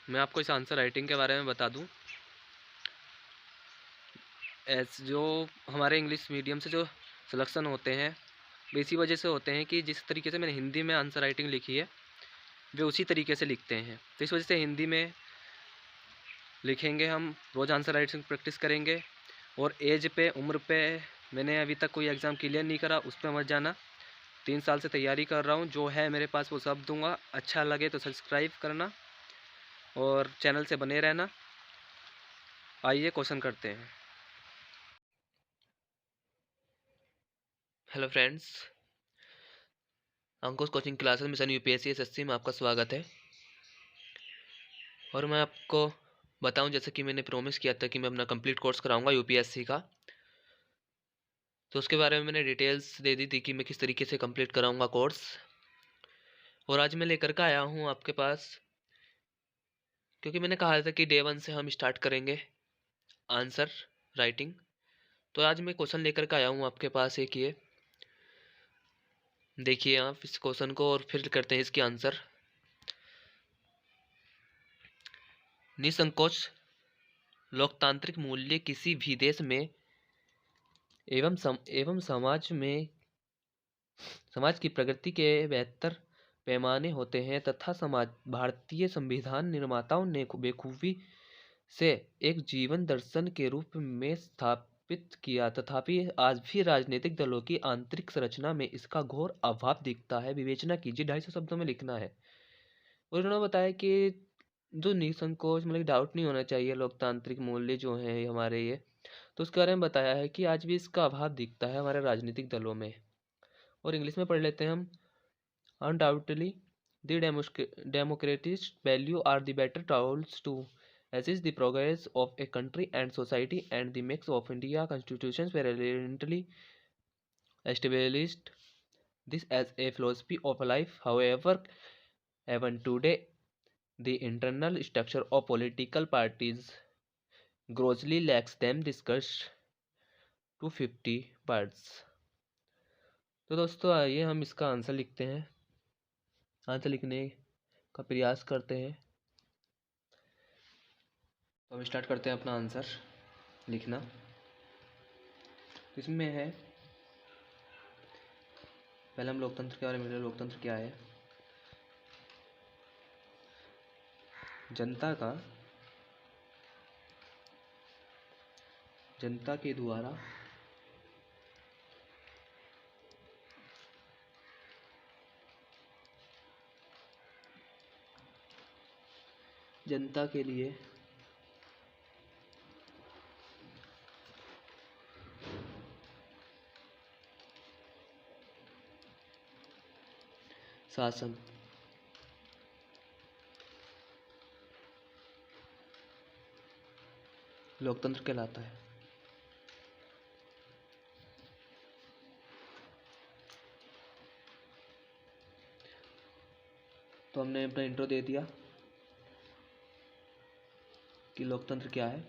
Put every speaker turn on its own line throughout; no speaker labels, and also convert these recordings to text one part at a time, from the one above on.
मैं आपको इस आंसर राइटिंग के बारे में बता दूं। जो हमारे इंग्लिश मीडियम से जो सिलेक्शन होते हैं वो इसी वजह से होते हैं कि जिस तरीके से मैंने हिंदी में आंसर राइटिंग लिखी है वे उसी तरीके से लिखते हैं। तो इस वजह से हिंदी में लिखेंगे, हम रोज़ आंसर राइटिंग प्रैक्टिस करेंगे। और एज पे, उम्र पे मैंने अभी तक कोई एग्ज़ाम क्लियर नहीं करा, उस पर मत जाना। 3 साल से तैयारी कर रहा हूँ, जो है मेरे पास वो सब दूंगा। अच्छा लगे तो सब्सक्राइब करना और चैनल से बने रहना। आइए क्वेश्चन करते हैं। Hello friends, Ankush coaching classes mission UPSC SSC में आपका स्वागत है। और मैं आपको बताऊं, जैसे कि मैंने प्रॉमिस किया था कि मैं अपना कंप्लीट कोर्स कराऊंगा यूपीएससी का, तो उसके बारे में मैंने डिटेल्स दे दी थी कि मैं किस तरीके से कंप्लीट कराऊंगा कोर्स। और आज मैं लेकर के आया हूं आपके पास, क्योंकि मैंने कहा था कि डे 1 से हम स्टार्ट करेंगे आंसर राइटिंग। तो आज मैं क्वेश्चन लेकर के आया हूँ आपके पास एक ये देखिए आप इस क्वेश्चन को और फिर करते हैं इसकी आंसर। निसंकोच लोकतांत्रिक मूल्य किसी भी देश में एवं समाज की प्रगति के बेहतर पैमाने होते हैं, तथा समाज भारतीय संविधान निर्माताओं ने बेखूबी से एक जीवन दर्शन के रूप में स्थापित किया। तथापि आज भी राजनीतिक दलों की आंतरिक संरचना में इसका घोर अभाव दिखता है। विवेचना कीजिए, 250 शब्दों में लिखना है। और उन्होंने बताया कि जो निसंकोच, मतलब डाउट नहीं होना चाहिए, लोकतांत्रिक मूल्य जो हैं हमारे ये, तो उसके बारे में बताया है कि आज भी इसका अभाव दिखता है हमारे राजनीतिक दलों में। और इंग्लिश में पढ़ लेते हैं हम। Undoubtedly the democratic value are the better tools to assist the progress of a country and society, and the makes of India constitutions permanently established this as a philosophy of life. However, even today the internal structure of political parties grossly lacks them discussed to 50 words। तो दोस्तों आइए हम इसका answer लिखते हैं, answer लिखने का प्रयास करते हैं। तो हम स्टार्ट करते हैं अपना आंसर लिखना। इसमें है, पहले हम लोकतंत्र के बारे में। लोकतंत्र क्या है? जनता के द्वारा जनता के लिए शासन लोकतंत्र कहलाता है। तो हमने अपना इंट्रो दे दिया कि लोकतंत्र क्या है।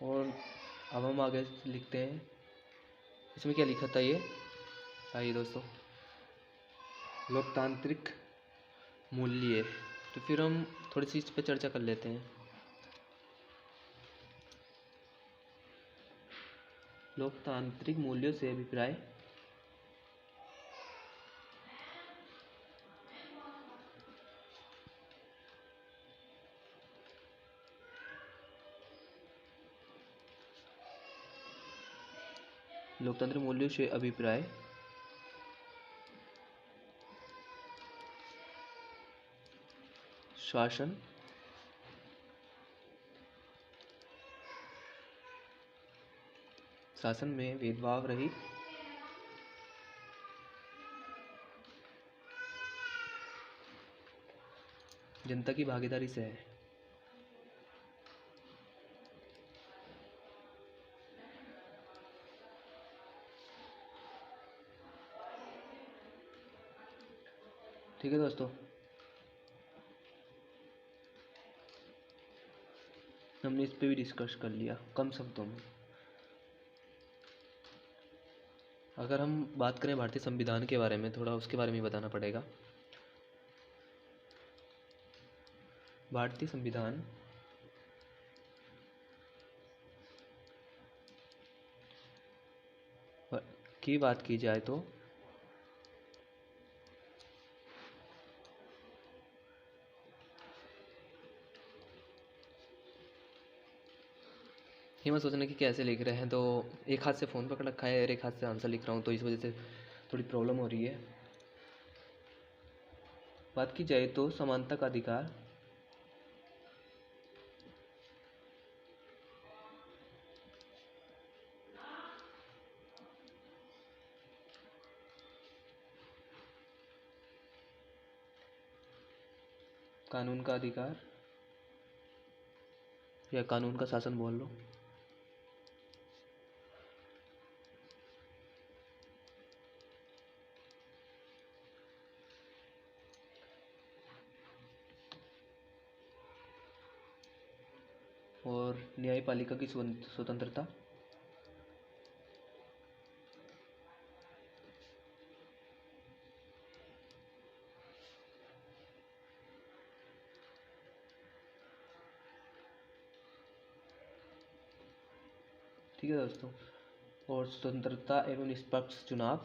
और अब हम आगे लिखते हैं, इसमें क्या लिखा था ये। आइए दोस्तों, लोकतांत्रिक मूल्य। तो फिर हम थोड़ी सी इस पर चर्चा कर लेते हैं। लोकतांत्रिक मूल्यों से अभिप्राय लोकतांत्रिक मूल्यों से अभिप्राय शासन शासन में भेदभाव रहित जनता की भागीदारी से है। ठीक है दोस्तों, हमने इस पे भी डिस्कस कर लिया कम शब्दों में। अगर हम बात करें भारतीय संविधान के बारे में, थोड़ा उसके बारे में बताना पड़ेगा। भारतीय संविधान की बात की जाए तो ये मत सोचना कि कैसे लिख रहे हैं, तो एक हाथ से फ़ोन पकड़ रखा है और एक हाथ से आंसर लिख रहा हूँ, तो इस वजह से थोड़ी प्रॉब्लम हो रही है। बात की जाए तो समानता का अधिकार, कानून का अधिकार या कानून का शासन बोल लो, और न्यायपालिका की स्वतंत्रता, ठीक है दोस्तों, और स्वतंत्रता एवं निष्पक्ष चुनाव,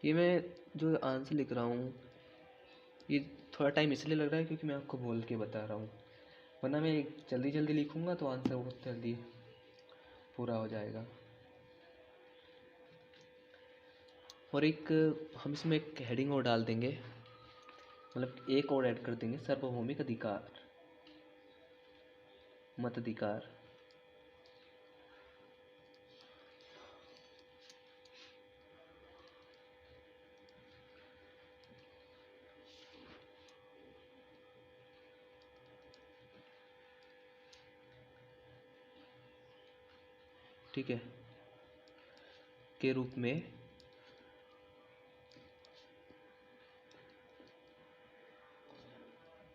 ये मैं जो आंसर लिख रहा हूँ ये थोड़ा टाइम इसलिए लग रहा है क्योंकि मैं आपको बोल के बता रहा हूँ, वरना मैं जल्दी जल्दी लिखूँगा तो आंसर बहुत जल्दी पूरा हो जाएगा। और एक हम इसमें एक हेडिंग और डाल देंगे, मतलब एक और ऐड कर देंगे, सार्वभौमिक अधिकार, मताधिकार। ठीक है, के रूप में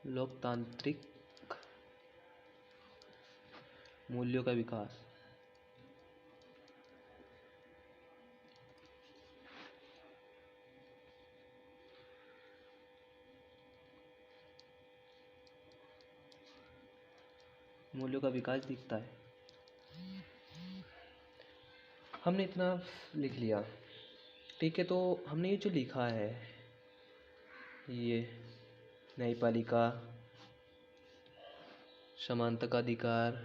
लोकतांत्रिक मूल्यों का विकास, मूल्यों का विकास दिखता है। हमने इतना लिख लिया, ठीक है। तो हमने ये जो लिखा है, ये न्यायपालिका, समानता का अधिकार,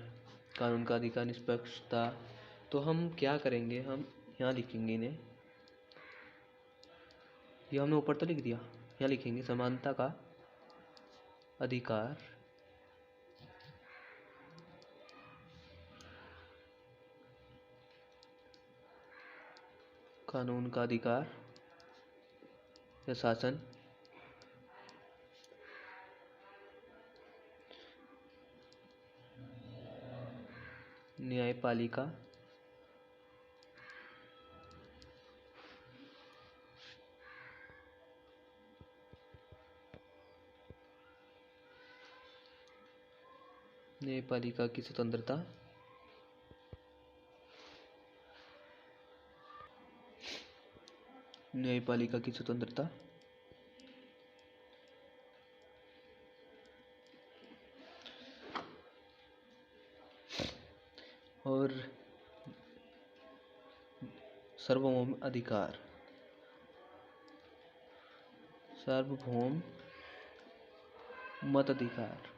कानून का अधिकार, निष्पक्षता, तो हम क्या करेंगे, हम यहाँ लिखेंगे इन्हें, ये हमने ऊपर तो लिख दिया, यहाँ लिखेंगे समानता का अधिकार, कानून का अधिकार या शासन, न्यायपालिका, न्यायपालिका की स्वतंत्रता, न्यायपालिका की स्वतंत्रता, और सार्वभौम अधिकार, सार्वभौम मताधिकार।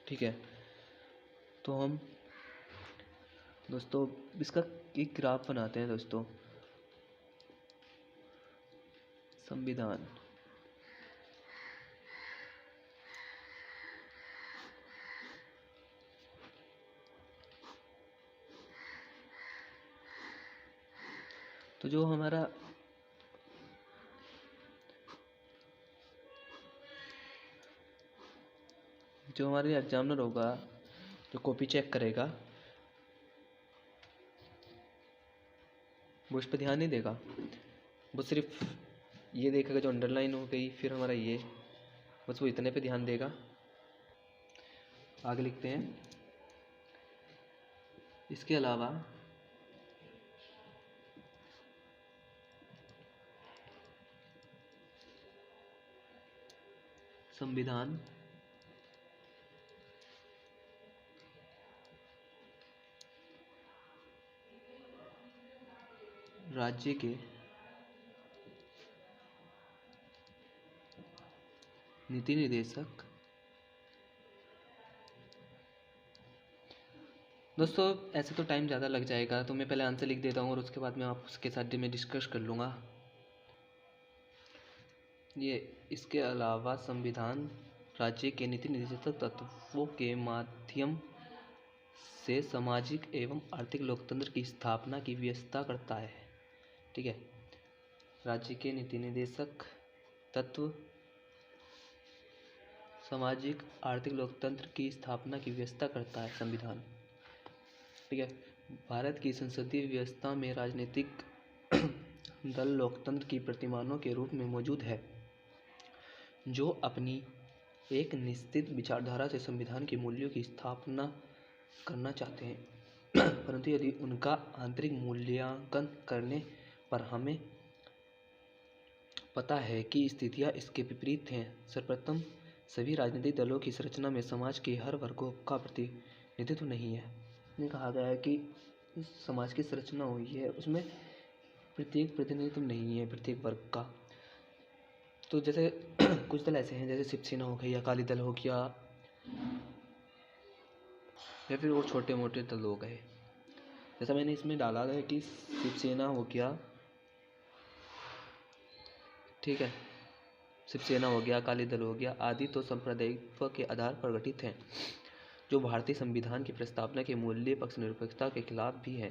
ठीक है, तो हम दोस्तों इसका एक ग्राफ बनाते हैं दोस्तों। संविधान, तो जो हमारा एग्जामिनर होगा, जो कॉपी चेक करेगा, वो इस पर ध्यान नहीं देगा, वो सिर्फ ये देखेगा जो अंडरलाइन हो गई, फिर हमारा ये, बस वो इतने पे ध्यान देगा। आगे लिखते हैं, इसके अलावा संविधान राज्य के नीति निर्देशक। दोस्तों ऐसे तो टाइम ज़्यादा लग जाएगा, तो मैं पहले आंसर लिख देता हूँ और उसके बाद मैं आपके साथ में डिस्कस कर लूँगा। ये इसके अलावा संविधान राज्य के नीति निर्देशक तत्वों के माध्यम से सामाजिक एवं आर्थिक लोकतंत्र की स्थापना की व्यवस्था करता है। ठीक है, राज्य के नीति निर्देशक तत्व सामाजिक आर्थिक लोकतंत्र की स्थापना की व्यवस्था करता है संविधान। ठीक है, भारत की संसदीय व्यवस्था में राजनीतिक दल लोकतंत्र की प्रतिमानों के रूप में मौजूद है, जो अपनी एक निश्चित विचारधारा से संविधान के मूल्यों की स्थापना करना चाहते हैं परंतु यदि उनका आंतरिक मूल्यांकन करने पर हमें पता है कि स्थितियां इसके विपरीत हैं। सर्वप्रथम, सभी राजनीतिक दलों की संरचना में समाज के हर वर्गों का प्रतिनिधित्व नहीं है। ने कहा गया है कि समाज की संरचना हुई है, उसमें प्रत्येक प्रतिनिधित्व नहीं है प्रत्येक वर्ग का। तो जैसे कुछ दल ऐसे हैं, जैसे शिवसेना हो गई, अकाली दल हो गया, या फिर वो छोटे मोटे दल हो गए। जैसा मैंने इसमें डाला है कि शिवसेना हो गया, ठीक है, शिवसेना हो गया, अकाली दल हो गया आदि, तो सांप्रदायिकत्व के आधार पर गठित हैं, जो भारतीय संविधान की प्रस्तावना के मूल्य पक्षनिरपेक्षता के खिलाफ भी है।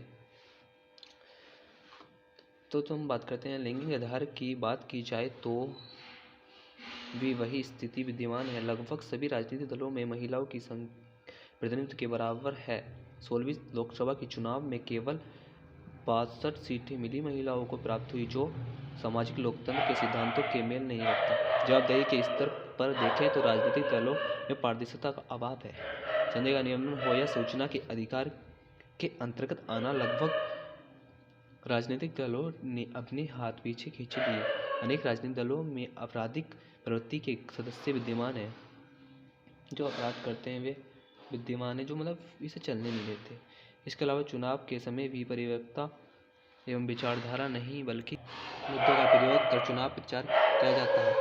तो हम बात करते हैं लैंगिक आधार की। बात की जाए तो भी वही स्थिति विद्यमान है। लगभग सभी राजनीतिक दलों में महिलाओं की प्रतिनिधित्व के बराबर है। 16वीं लोकसभा के चुनाव में केवल 62 सीटें मिली महिलाओं को प्राप्त हुई, जो सामाजिक लोकतंत्र के सिद्धांतों के मेल नहीं रखता। जवाबदेही के स्तर पर देखें तो राजनीतिक दलों में पारदर्शिता का अभाव है। संदेह का नियमन हो या सूचना के अधिकार के अंतर्गत आना, लगभग राजनीतिक दलों ने अपने हाथ पीछे खींच लिए। अनेक राजनीतिक दलों में आपराधिक प्रवृत्ति के सदस्य विद्यमान हैं, जो अपराध करते हैं वे विद्यमान है, जो मतलब इसे चलने नहीं देते। इसके अलावा चुनाव के समय भी परिपक्वता एवं विचारधारा नहीं बल्कि मुद्दों का प्रयोग कर चुनाव प्रचार किया जाता है।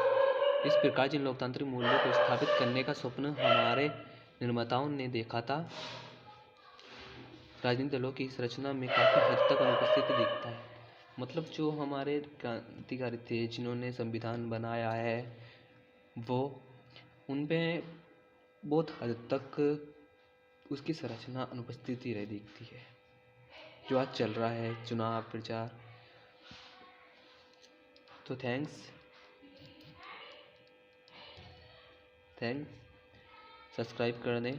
इस प्रकार जिन लोकतांत्रिक मूल्यों को स्थापित करने का स्वप्न हमारे निर्माताओं ने देखा था, राजनीतिक दलों की संरचना में काफ़ी हद तक अनुपस्थित दिखता है। मतलब जो हमारे क्रांतिकारी थे, जिन्होंने संविधान बनाया है, वो उनमें बहुत हद तक उसकी संरचना अनुपस्थित ही रह दिखती है। जो आज चल रहा है चुनाव प्रचार। तो थैंक्स सब्सक्राइब कर दें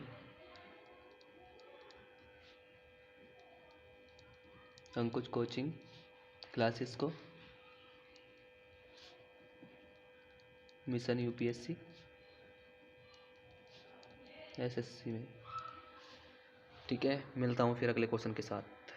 अंकुश कोचिंग क्लासेस को, मिशन यूपीएससी एसएससी में। ठीक है, मिलता हूँ फिर अगले क्वेश्चन के साथ।